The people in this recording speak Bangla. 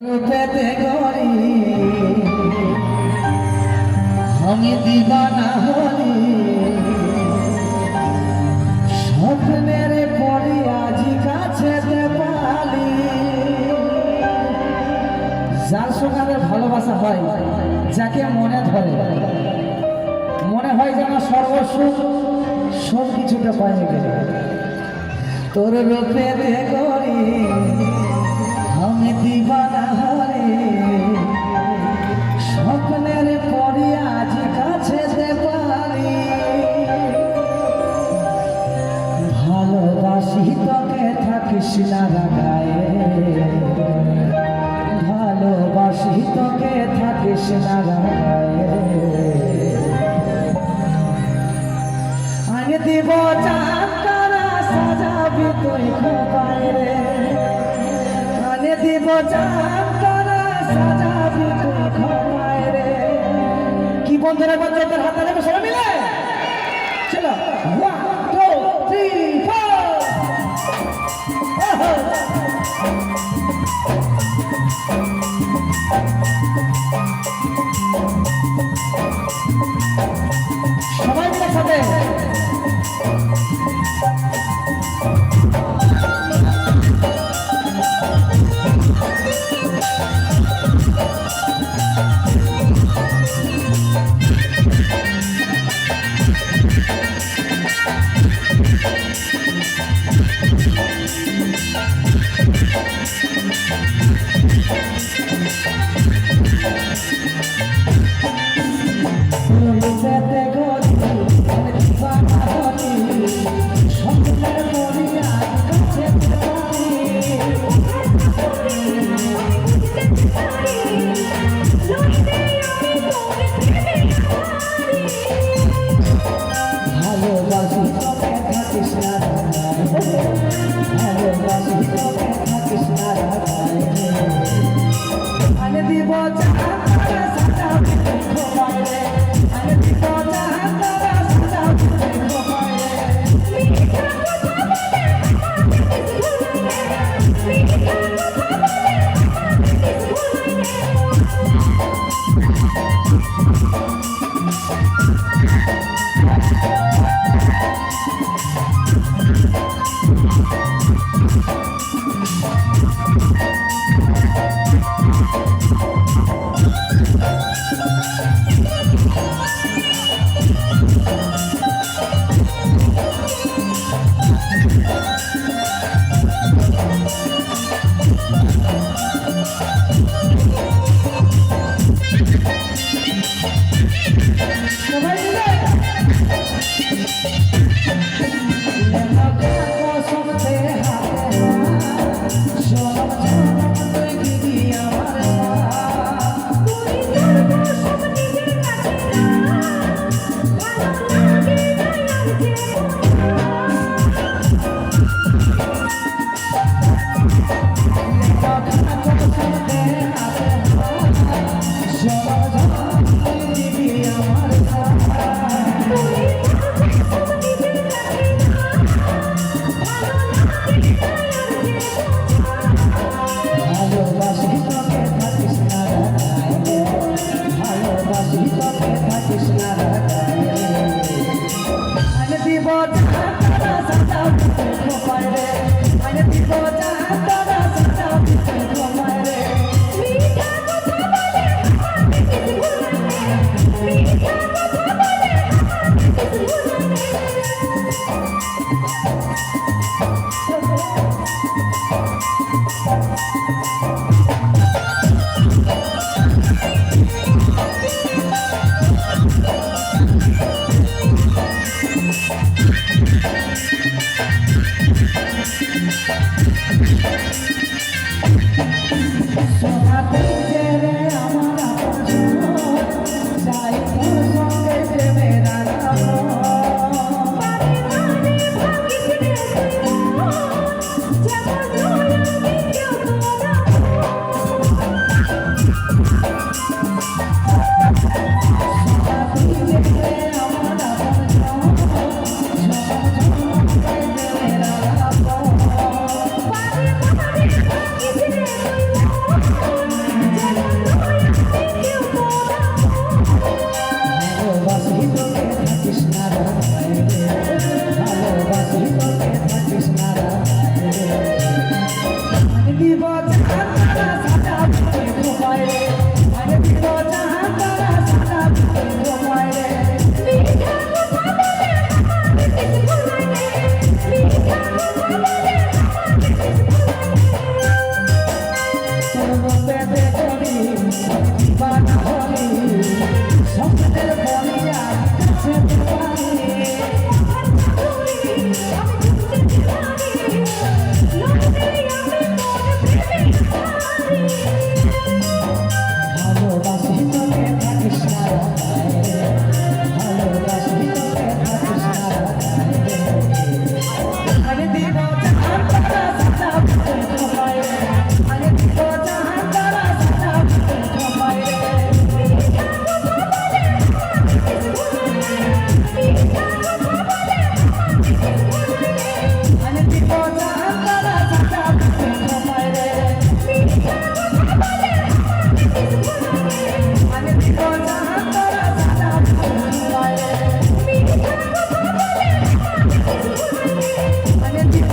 পেতে করি আমি দিবানা হলি স্বপ্নের পরি আজি কাছে পালি। যার সঙ্গে ভালোবাসা হয়, যাকে মনে ধরে, মনে হয় যেন সর্বসুখ সব কিছুটা পাই গেলে। তোর রূপেতে করি আমি দিবানা হলে স্বপ্নের পরি আজ কাছে পারি। ভালোবাসি তোকে থাকিস না গায়ে, ভালোবাসি তোকে থাকিস না গায়ে। আগে দিব চাকারা সাজাবি তুই খোপায় রে, আনে দিব চাকারা সাজাবি তুই খোপায় রে। কি বন্ধুরা বন্ধুদের হাতে নেবে সবাই মিলে চলো 1 2 3 4। সবাই মিলে সাথে বেঁধে করি বানা হলি স্বপ্নের বলিয়া যেতে পারি ভালোবাসি তোকে থাকিস না ভালোবাসি তোকে থাকিস না আমি দিব জাহান তারা সাজা তোমায় আমি দিব জাহান তারা সাজা তোমায় আমি দিব জাহান তারা সাজা তোমায় আমি দিব জাহান তারা সাজা তোমায় আমি দিব